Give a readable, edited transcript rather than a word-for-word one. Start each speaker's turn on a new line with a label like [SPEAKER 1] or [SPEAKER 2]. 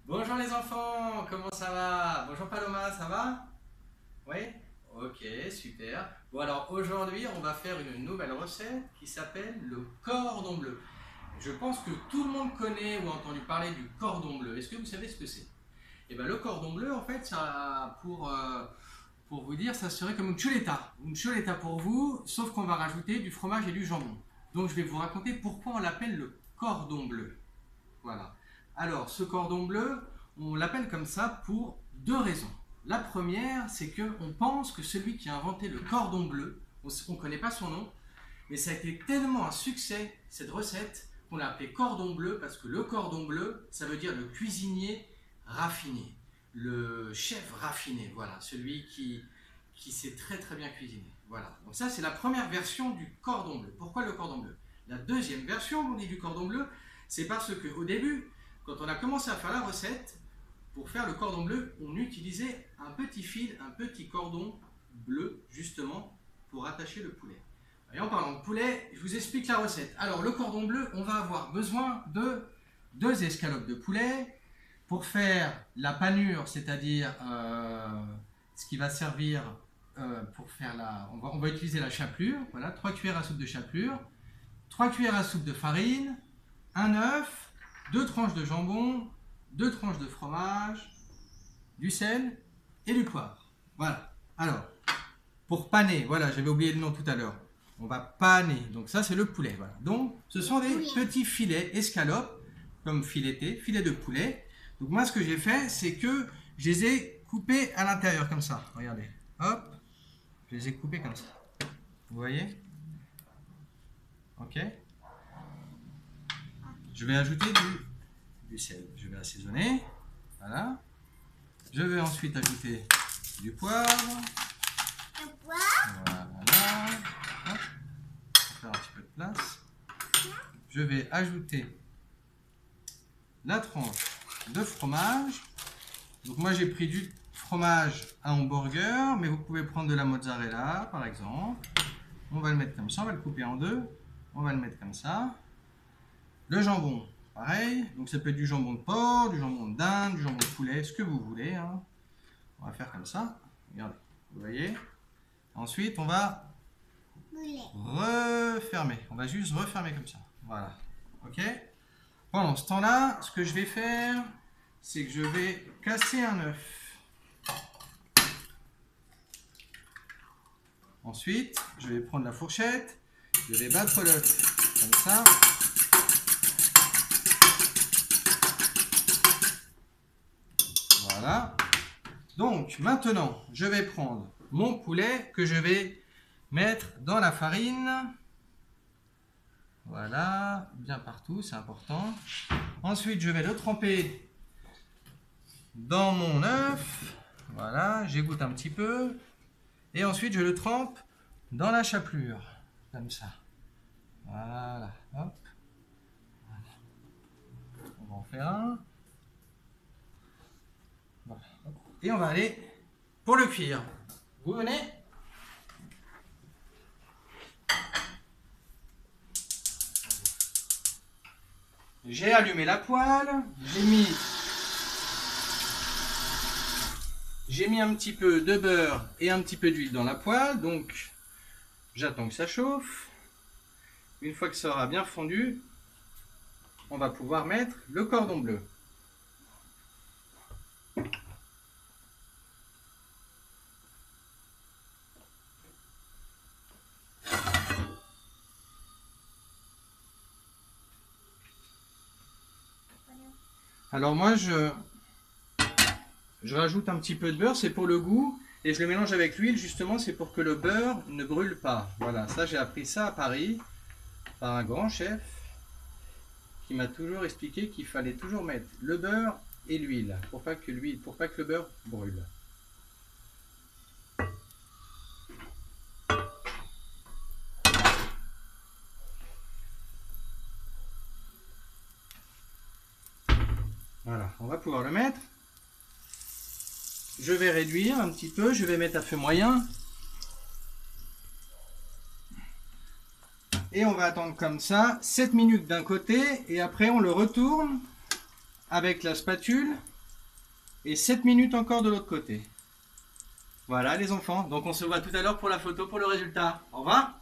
[SPEAKER 1] Bonjour les enfants, comment ça va? Bonjour Paloma, ça va? Oui? Ok, super. Bon alors aujourd'hui on va faire une nouvelle recette qui s'appelle le cordon bleu. Je pense que tout le monde connaît ou a entendu parler du cordon bleu. Est-ce que vous savez ce que c'est? Eh bien le cordon bleu en fait, ça, pour vous dire, ça serait comme une chuleta. Une chuleta pour vous, sauf qu'on va rajouter du fromage et du jambon. Donc je vais vous raconter pourquoi on l'appelle le cordon bleu. Voilà. Alors, ce cordon bleu, on l'appelle comme ça pour deux raisons. La première, c'est qu'on pense que celui qui a inventé le cordon bleu, on ne connaît pas son nom, mais ça a été tellement un succès, cette recette, qu'on l'a appelé cordon bleu, parce que le cordon bleu, ça veut dire le cuisinier raffiné, le chef raffiné, voilà, celui qui sait très très bien cuisiner. Voilà. Donc ça, c'est la première version du cordon bleu. Pourquoi le cordon bleu? La deuxième version, on dit du cordon bleu, c'est parce qu'au début, quand on a commencé à faire la recette, pour faire le cordon bleu, on utilisait un petit fil, un petit cordon bleu, justement, pour attacher le poulet. Et en parlant de poulet, je vous explique la recette. Alors, le cordon bleu, on va avoir besoin de 2 escalopes de poulet pour faire la panure, c'est-à-dire ce qui va servir pour faire la... On va utiliser la chapelure, voilà, 3 cuillères à soupe de chapelure, 3 cuillères à soupe de farine, un œuf, 2 tranches de jambon, 2 tranches de fromage, du sel et du poivre. Voilà. Alors, pour paner, voilà, j'avais oublié le nom tout à l'heure. On va paner. Donc ça, c'est le poulet. Voilà. Donc, ce sont des petits filets escalopes, comme filetés, filets de poulet. Donc moi, ce que j'ai fait, c'est que je les ai coupés à l'intérieur, comme ça. Regardez. Hop. Je les ai coupés comme ça. Vous voyez? Ok. Je vais ajouter du sel. Je vais assaisonner. Voilà. Je vais ensuite ajouter du poivre. Voilà. Hop. Faire un petit peu de place. Je vais ajouter la tranche de fromage. Donc moi j'ai pris du fromage à hamburger, mais vous pouvez prendre de la mozzarella par exemple. On va le mettre comme ça, on va le couper en deux. On va le mettre comme ça. Le jambon, pareil. Donc ça peut être du jambon de porc, du jambon de dinde, du jambon de poulet, ce que vous voulez. Hein. On va faire comme ça. Regardez, vous voyez. Ensuite, on va refermer. On va juste refermer comme ça. Voilà. Ok. Pendant ce temps-là, ce que je vais faire, c'est que je vais casser un œuf. Ensuite, je vais prendre la fourchette. Je vais battre l'œuf comme ça. Voilà. Donc maintenant, je vais prendre mon poulet que je vais mettre dans la farine. Voilà, bien partout, c'est important. Ensuite, je vais le tremper dans mon œuf. Voilà, j'égoutte un petit peu. Et ensuite, je le trempe dans la chapelure, comme ça. Voilà, hop. Voilà. On va en faire un. Voilà. Et on va aller pour le cuire. Vous venez? J'ai allumé la poêle, j'ai mis un petit peu de beurre et un petit peu d'huile dans la poêle, donc j'attends que ça chauffe. Une fois que ça aura bien fondu, on va pouvoir mettre le cordon bleu. Alors moi je rajoute un petit peu de beurre, c'est pour le goût, et je le mélange avec l'huile justement, c'est pour que le beurre ne brûle pas. Voilà, ça j'ai appris ça à Paris par un grand chef qui m'a toujours expliqué qu'il fallait toujours mettre le beurre et l'huile pour pas que le beurre brûle. Voilà, on va pouvoir le mettre. Je vais réduire un petit peu, je vais mettre à feu moyen. Et on va attendre comme ça 7 minutes d'un côté et après on le retourne avec la spatule et 7 minutes encore de l'autre côté. Voilà les enfants, donc on se voit tout à l'heure pour la photo, pour le résultat. Au revoir.